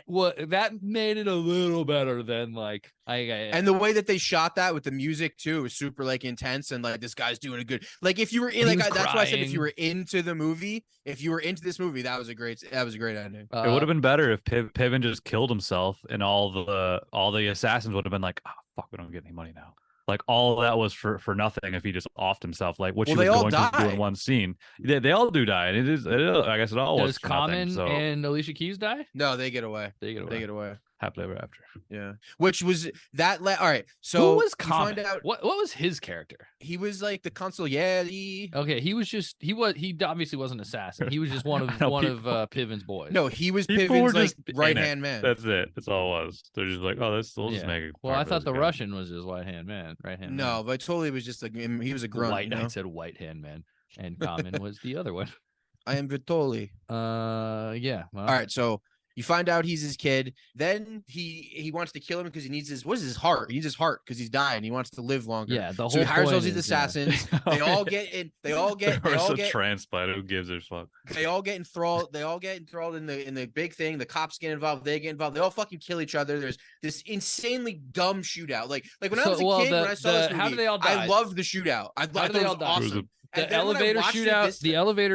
that made it a little better than like And the way that they shot that with the music too was super like intense and like this guy's doing a good like if you were in He like was that's why I said if crying. you were into the movie, if you were into this movie, that was a great ending. It would have been better if Piven just killed himself, and all the assassins would have been like, "Oh fuck, we don't get any money now." Like all of that was for nothing if he just offed himself, like what Well, she was they all going to do die. in one scene. They all do die, and it is I guess it all was Does for nothing. Common So and Alicia Keys die? No, they get away. They get away. They get away. happily ever after. Yeah. Which was that all right. So Who was you Common? find out What was his character? he was like the consigliere. Okay, he obviously wasn't an assassin. He was just one I know of Piven's boys. No, he was People were Piven's like just in right it. hand man. That's it. That's all it was. They're just like, oh, we'll just Yeah. make it. Well, I thought the Russian was his right hand man. No, but totally was just like he was a grunt. White. You know? I said white hand man, and Common was the other one. I am Vitoli. Yeah. Well, All right, so You find out he's his kid. Then he wants to kill him because he needs his heart. He needs his heart because he's dying. He wants to live longer. Yeah, the whole so he hires point all these is, assassins. They all get in. They all get. They all get transplant. Who gives a fuck? They all get enthralled. They all get enthralled in the big thing. The cops get involved. They get involved. They all fucking kill each other. There's this insanely dumb shootout. Like when I was a kid, when I saw this movie, how do they all die? I loved the shootout. I thought it was awesome. The elevator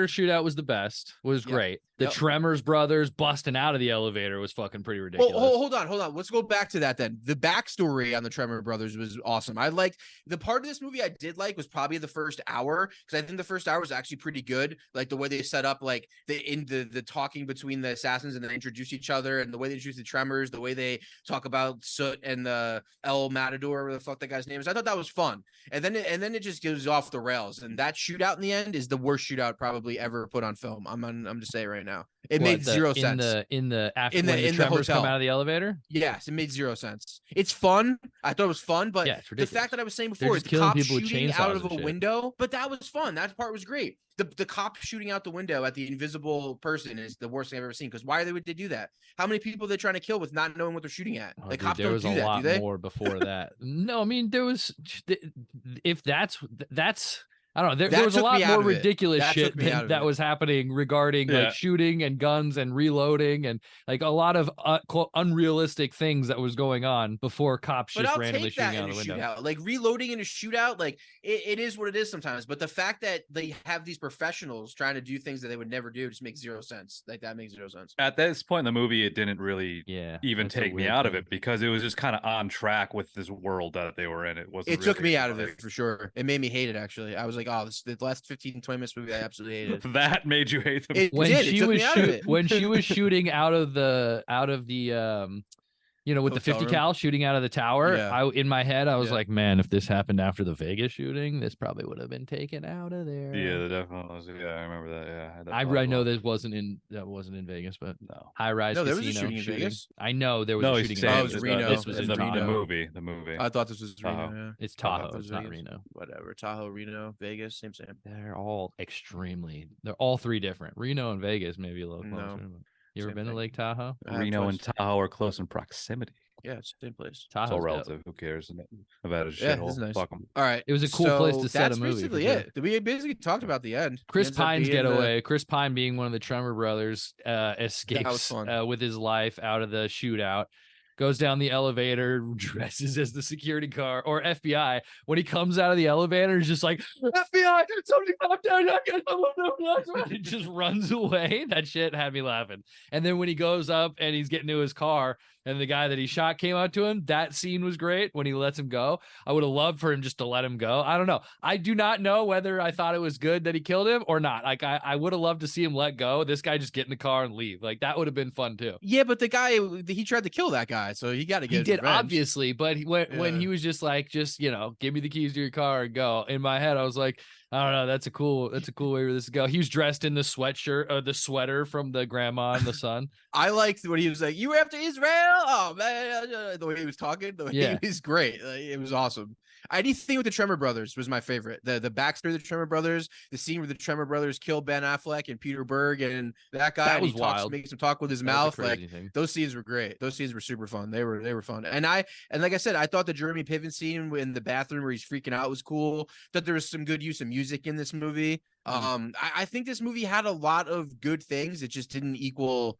shootout was the best. Was great. The Tremors brothers busting out of the elevator was fucking pretty ridiculous. Hold on. Let's go back to that then. The backstory on the Tremor brothers was awesome. I liked the part of this movie I did like was probably the first hour, because I think the first hour was actually pretty good. Like the way they set up, like the talking between the assassins and they introduce each other, and the way they introduce the Tremors, the way they talk about Soot and the El Matador, whatever the fuck that guy's name is. I thought that was fun. And then it just goes off the rails. And that shootout in the end is the worst shootout probably ever put on film. I'm just saying right now. It made zero sense. In the Tremors come out of the elevator? Yes, it made zero sense. It's fun. I thought it was fun, but the fact that I was saying before is the cop shooting out of a window, but that was fun. That part was great. The cop shooting out the window at the invisible person is the worst thing I've ever seen. Because why would they do that? How many people are they trying to kill with not knowing what they're shooting at? The cops don't do that, do they? There was a lot more before that. No, I mean, there was. If that's. I don't know. There was a lot more ridiculous shit that was happening regarding like shooting and guns and reloading and like a lot of quote, unrealistic things that was going on before cops just randomly shooting out the window. Shootout. Like reloading in a shootout, like it is what it is sometimes. But the fact that they have these professionals trying to do things that they would never do just makes zero sense. Like that makes zero sense. At this point in the movie, it didn't really even take me out of it because it was just kind of on track with this world that they were in. It took me out of it for sure. It made me hate it actually. I was like, oh, the last 15, 20 minutes movie I absolutely hated. That made you hate the movie. When she was shooting out of the with the 50 cal shooting out of the tower, in my head I was like, man, if this happened after the Vegas shooting, this probably would have been taken out of there. Yeah, definitely was. Yeah, I remember that. Yeah, I know this wasn't in Vegas, but no. High Rise Casino. There was a shooting in Vegas. I know there was a shooting in Vegas. It was Reno. This was in the movie. I thought this was Reno. Yeah. It's Tahoe. It's not Reno. Whatever. Tahoe, Reno, Vegas, same. They're all three different. Reno and Vegas maybe a little closer. No. You ever been to Lake Tahoe? Reno and Tahoe are close in proximity. Yeah, it's the same place. Tahoe's all relative. Who cares about a shithole? Nice. Fuck them. All right. It was a cool place to set a movie. That's basically it. We basically talked about the end. Chris Pine's getaway. Chris Pine, being one of the Tremor brothers, escapes with his life out of the shootout. Goes down the elevator, dresses as the security guard or FBI. When he comes out of the elevator, he's just like, FBI, somebody come down. He just runs away. That shit had me laughing. And then when he goes up and he's getting to his car and the guy that he shot came out to him, that scene was great when he lets him go. I would have loved for him just to let him go. I don't know. I do not know whether I thought it was good that he killed him or not. Like I would have loved to see him let go. This guy just get in the car and leave. Like that would have been fun too. Yeah, but the guy, he tried to kill that guy. So he got to get He did, revenge. obviously, but when he was just like, give me the keys to your car and go. In my head, I was like, I don't know. That's a cool way for this to go. He was dressed in the sweatshirt, the sweater from the grandma and the son. I liked when he was like, "You after Israel?" Oh man, the way he was talking, he was great. Like, it was awesome. Anything with the Tremor brothers was my favorite. The backstory of the Tremor brothers, the scene where the Tremor brothers kill Ben Affleck and Peter Berg and that guy. That was wild. Makes him talk with his mouth. Like those scenes were great. Those scenes were super fun. They were fun. And like I said, I thought the Jeremy Piven scene in the bathroom where he's freaking out was cool. Thought there was some good use of music in this movie. I think this movie had a lot of good things. It just didn't equal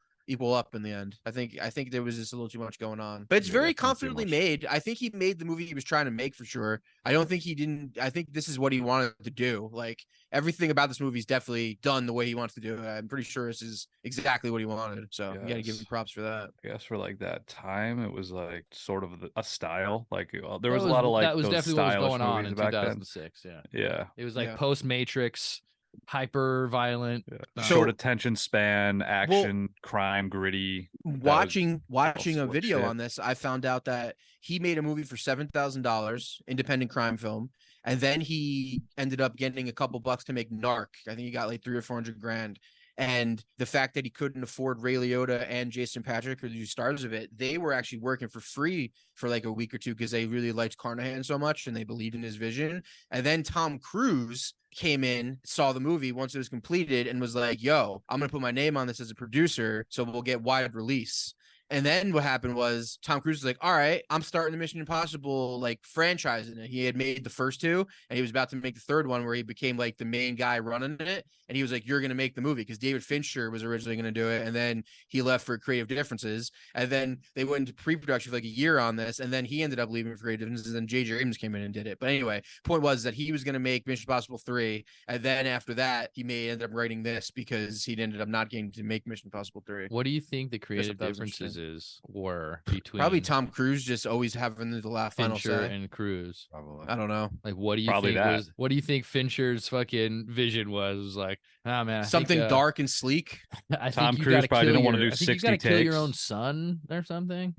up in the end. I think there was just a little too much going on, but it's very confidently made. I think he made the movie he was trying to make for sure. I don't think he didn't. I think this is what he wanted to do. Like everything about this movie is definitely done the way he wants to do it. I'm pretty sure this is exactly what he wanted. So you got to give him props for that. I guess for like that time, it was like sort of a style. Like there was a lot of like that was definitely what was going on in 2006. Then. Yeah, it was like post Matrix. Hyper violent, short attention span, action, crime, gritty. Watching a video on this, I found out that he made a movie for $7,000, independent crime film, and then he ended up getting a couple bucks to make Narc. I think he got like $300 or $400 grand. And the fact that he couldn't afford Ray Liotta and Jason Patric, or the stars of it, they were actually working for free for like a week or two because they really liked Carnahan so much and they believed in his vision. And then Tom Cruise came in, saw the movie once it was completed, and was like, yo, I'm going to put my name on this as a producer, so we'll get wide release. And then what happened was Tom Cruise was like, all right, I'm starting the Mission Impossible like franchise. And he had made the first two and he was about to make the third one where he became like the main guy running it. And he was like, you're going to make the movie, because David Fincher was originally going to do it. And then he left for creative differences. And then they went into pre-production for like a year on this. And then he ended up leaving for creative differences. And then J.J. Abrams came in and did it. But anyway, point was that he was going to make Mission Impossible 3. And then after that, he may end up writing this because he ended up not getting to make Mission Impossible 3. What do you think the creative differences were between probably Tom Cruise just always having the last final Fincher say and Cruise? Probably. I don't know. Like, what do you Probably think that. what do you think Fincher's fucking vision was like? Ah, man, something dark and sleek. I Tom think you Cruise gotta probably didn't kill want to your- do I think you 60 gotta kill your takes. own son or something.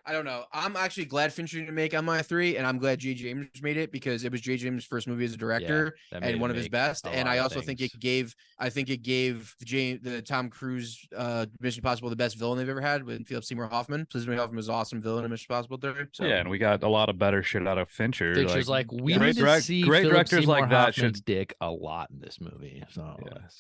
I don't know. I'm actually glad Fincher didn't make On My 3, and I'm glad J.J. Abrams made it because it was J.J. Abrams' first movie as a director that made and him one of his make best. a And lot I of also think things. it gave the Tom Cruise Mission Impossible the best villain they've ever had with Philip Seymour Hoffman. Philip Seymour Hoffman was an awesome villain in Mission Impossible 3. So. Yeah, and we got a lot of better shit out of Fincher. Fincher's like, we yeah. need to Great see great Philip directors Seymour like that Hoffman's should- dick a lot in this movie. So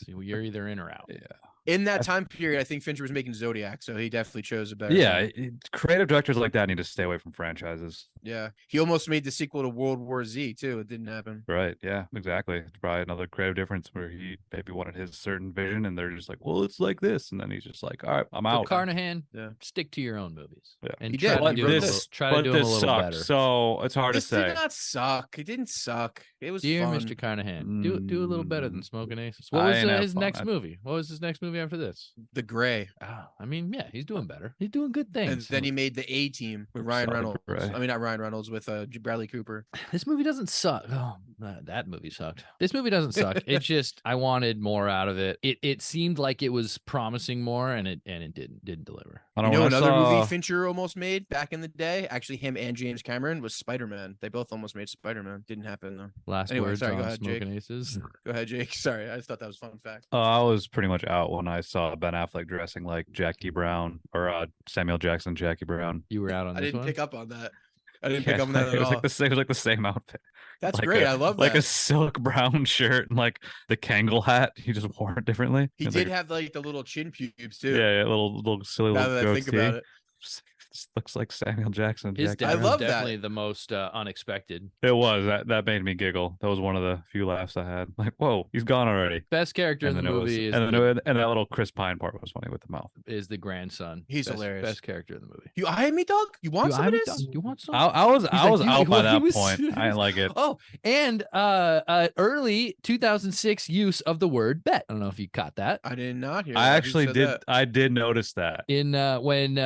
you're either in or out. Yeah. In that time period, I think Fincher was making Zodiac, so he definitely chose a better. Yeah, film. creative directors like that need to stay away from franchises. Yeah. He almost made the sequel to World War Z too. It didn't happen. Right. Yeah, exactly. It's probably another creative difference where he maybe wanted his certain vision and they're just like, well, it's like this. And then he's just like, all right, I'm So out. Carnahan, Yeah. stick to your own movies. Yeah. And He try did. to He do wrote them a this. little, try but to do them a this little sucked, better. so it's hard This to say. did not suck. It didn't suck. It was Dear fun. Mr. Carnahan, do a little better than Smoking Aces. What I was ain't have his fun. next movie? What was his next movie after this? The Gray. Oh, I mean, yeah, he's doing better. He's doing good And things. then he made the A Team with Ryan Sorry, Reynolds. Gray. I mean, not Ryan Reynolds, with Bradley Cooper. This movie doesn't suck. Oh, that movie sucked. This movie doesn't suck. It's just I wanted more out of it. It seemed like it was promising more, and it didn't deliver. I You don't know, know. another movie Fincher almost made back in the day, actually him and James Cameron, was Spider-Man. They both almost made Spider-Man. Didn't happen though. Last Anyway, words sorry, go on ahead, Smoking Jake. Aces. Go ahead, Jake. Sorry, I just thought that was a fun fact. I was pretty much out when I saw Ben Affleck dressing like Jackie Brown or Samuel Jackson, Jackie Brown. You were out on I this didn't one. pick up on that. I didn't Yeah, pick up on that it at was all. like it was like the same outfit. That's Like great. a- I love like that. a silk brown shirt and like the Kangol hat. He just wore it differently. He And, did like, have like the little chin pubes too. yeah, little silly Now little that I think goatee. about it. Just looks like Samuel Jackson. His Jackie death I Brown. was love that. definitely the most unexpected. It was that made me giggle. That was one of the few laughs I had. Like, whoa, he's gone already. Best character in And the then it was, movie and that little Chris Pine part was funny with the mouth. is the grandson. He's Best- hilarious. Best character in the movie. You eyeing me, dog? You want some of this? You want some? I was He's I like, was you- out by he that was- point. I didn't like it. Oh, and early 2006 use of the word bet. I don't know if you caught that. I did not hear. I that. Who actually said did. that? I did notice that. In when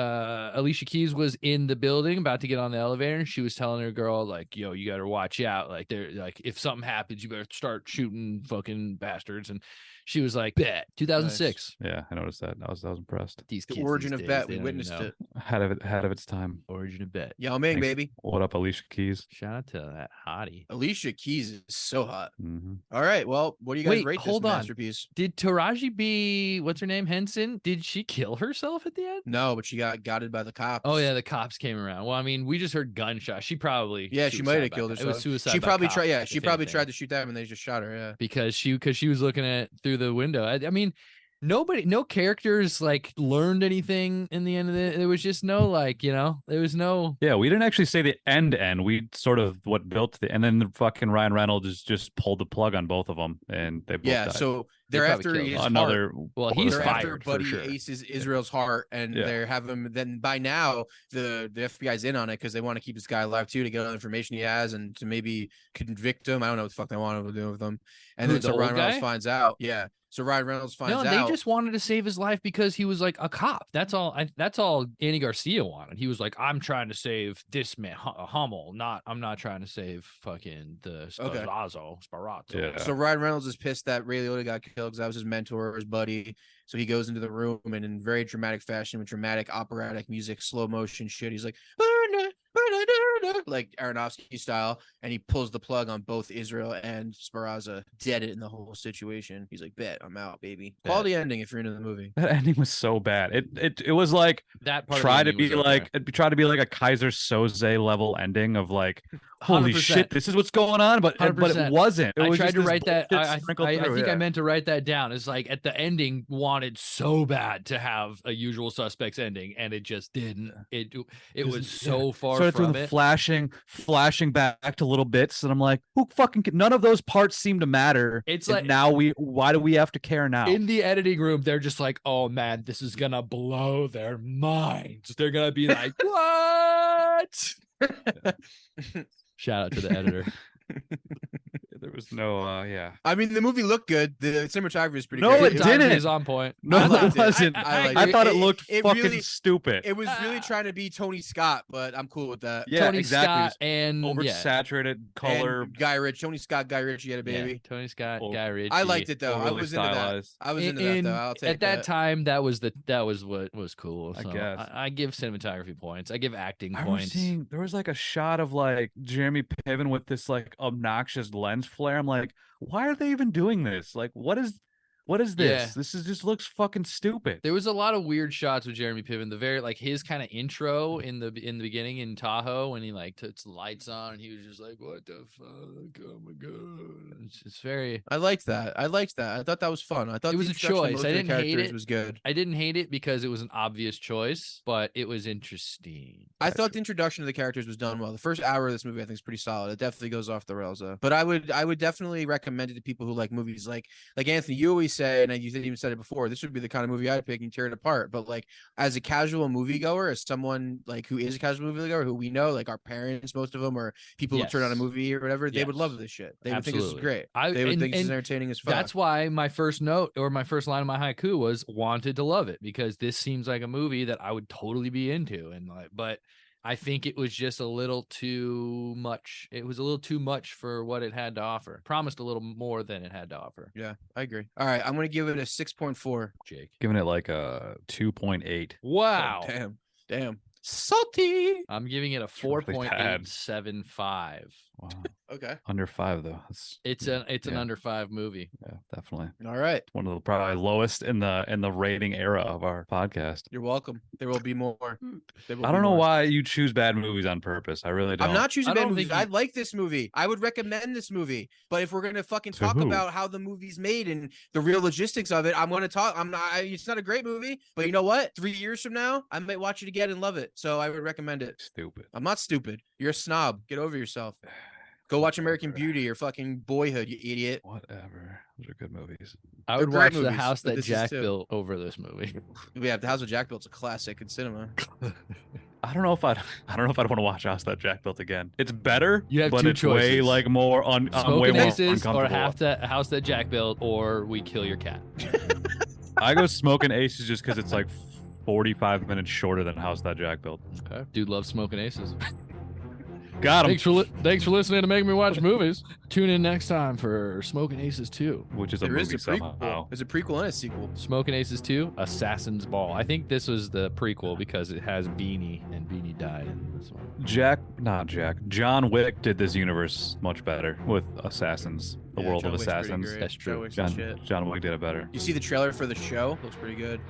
Alicia Keys was in the building about to get on the elevator, and she was telling her girl like, "Yo, you got to watch out. Like, they're like, if something happens, you better start shooting fucking bastards." And she was like, "Bet." 2006. Yeah, I noticed that. I was impressed. These The kids origin these of days, bet. they We don't even witnessed know. it. Ahead of its time. Origin of bet. Yao Ming, Thanks. baby. What up, Alicia Keys? Shout out to that hottie. Alicia Keys is so hot. Mm-hmm. All right. Well, what do you guys Wait, rate hold this on. masterpiece? Did Taraji B, what's her name, Henson? Did she kill herself at the end? No, but she got gotted by the cops. Oh yeah, the cops came around. Well, I mean, we just heard gunshots. She probably Yeah, she might have suicide by killed cop. herself. It was suicide. She by probably cop, tried. Yeah, if she probably anything. tried to shoot them, and they just shot her. Yeah. because she was looking at through the window. I mean, no characters like learned anything in the end of it. There was just no there was no. Yeah, we didn't actually say the end. We sort of what built the, and then the fucking Ryan Reynolds just pulled the plug on both of them, and they both Yeah. died. So They they're probably after killed his him. heart. another. Well, what he's was They're it? fired after for Buddy sure. Ace's Israel's heart, and Yeah. they're having. Then by now, the FBI's in on it because they want to keep this guy alive too to get all the information he has and to maybe convict him. I don't know what the fuck they want to do with him. And Who, then the so old Ryan Reynolds guy? finds out. Yeah. So Ryan Reynolds finds No, out. they just wanted to save his life because he was like a cop. That's all. That's all Andy Garcia wanted. He was like, I'm trying to save this man, Hummel. I'm not trying to save fucking the Okay. Sparato. Yeah. So Ryan Reynolds is pissed that Ray Liotta got killed because that was his mentor, his buddy. So he goes into the room and in very dramatic fashion with dramatic operatic music, slow motion shit. He's like, like Aronofsky style, and he pulls the plug on both Israel and Sparaza, dead it in the whole situation. He's like, bet, I'm out, baby. Quality ending if you're into the movie. That ending was so bad. It was like That part try of the to be ending was like okay. it'd try to be like a Kaiser Soze level ending of like, holy 100%. shit, this is what's going on, but it 100%. wasn't. It I was tried just to this write that. bullshit I sprinkled through, think I yeah. meant to write that down. It's like at the ending wanted so bad to have a Usual Suspects ending, and it just didn't. It was so far started from through the it. flashing back to little bits, and I'm like, who fucking? None of those parts seem to matter. It's and like now why do we have to care now? in the editing room, they're just like, "Oh man, this is gonna blow their minds." They're gonna be like, "What?" Shout out to the editor. There was no, yeah. I mean, the movie looked good. The cinematography is pretty No, great. it Cinematography didn't. is on point. No, I liked it wasn't. I liked I thought it looked it fucking really- stupid. It was really trying to be Tony Scott, but I'm cool with that. Yeah, Tony exactly. Scott and Oversaturated color. And Guy Ritchie, Tony Scott, Guy Ritchie had a baby. Yeah, Tony Scott, Oh, Guy Ritchie. I liked it though. I overly was into that. stylized. I was into that though. I'll take at that time, that was what was cool. I So guess. I give cinematography points. I give acting I remember points. seeing there was like a shot of like Jeremy Piven with this like obnoxious lens flare. I'm like, why are they even doing this? Like, what is this? Yeah. This is just looks fucking stupid. There was a lot of weird shots with Jeremy Piven. The very like his kind of intro in the beginning in Tahoe when he like puts the lights on and he was just like, "What the fuck? Oh my god!" It's very. I liked that. I thought that was fun. I thought It was the a introduction of choice. most I of the didn't hate characters it. was good. I didn't hate it because it was an obvious choice, but it was interesting. I thought the introduction of the characters was done well. The first hour of this movie, I think, is pretty solid. It definitely goes off the rails though. But I would definitely recommend it to people who like movies like Anthony. You always say, and you even said it before, this would be the kind of movie I'd pick and tear it apart. But like as a casual moviegoer, as someone like who is a casual moviegoer, who we know, like our parents, most of them, or people who turn on a Yes. movie or whatever, they would Yes. love this shit. They would think this is Absolutely. great. They would and- think this is and entertaining as fuck. That's why my first note or my first line of my haiku was wanted to love it, because this seems like a movie that I would totally be into. And like, but I think it was just a little too much. It was a little too much for what it had to offer. Promised a little more than it had to offer. Yeah, I agree. All right, I'm gonna give it a 6.4. Jake. Giving it like a 2.8. Wow. Oh, damn. Salty. I'm giving it a really bad. 4.875. Wow. Okay. Under 5 though. It's an Yeah. under 5 movie. Yeah, definitely. All right. One of the probably lowest in the rating era of our podcast. You're welcome. There will be more. There will I be don't know more. why you choose bad movies on purpose. I really don't. I'm not choosing I bad don't movies. think I you- like this movie. I would recommend this movie. But if we're gonna fucking To talk who? about how the movie's made and the real logistics of it, I'm gonna talk. I'm not. It's not a great movie, but you know what? 3 years from now, I might watch it again and love it. So I would recommend it. Stupid. I'm not stupid. You're a snob. Get over yourself. Go watch American Beauty or fucking Boyhood, you idiot. Whatever. Those are good movies. I They're would great watch The movies, House but That this is Jack too. built over this movie. Yeah, The House of Jack Built's a classic in cinema. I don't know if I'd want to watch House That Jack Built again. It's better, You have but two it's way choices. like more I'm way Smoking more Aces or uncomfortable. House That Jack Built or We Kill Your Cat. I go Smoking Aces just because it's like 45 minutes shorter than House That Jack Built. Okay. Dude loves Smoking Aces. Got him. Thanks for listening to Make Me Watch Movies. Tune in next time for Smoking Aces 2. Which is a There is movie a prequel. somehow. There's a prequel and a sequel. Smoking Aces 2, Assassin's Ball. I think this was the prequel because it has Beanie, and Beanie died in this one. John Wick did this universe much better with Assassins, the Yeah, world John of Wick's pretty Assassins. great. That's true. John Wick's the shit. John Wick did it better. You see the trailer for the show? Looks pretty good.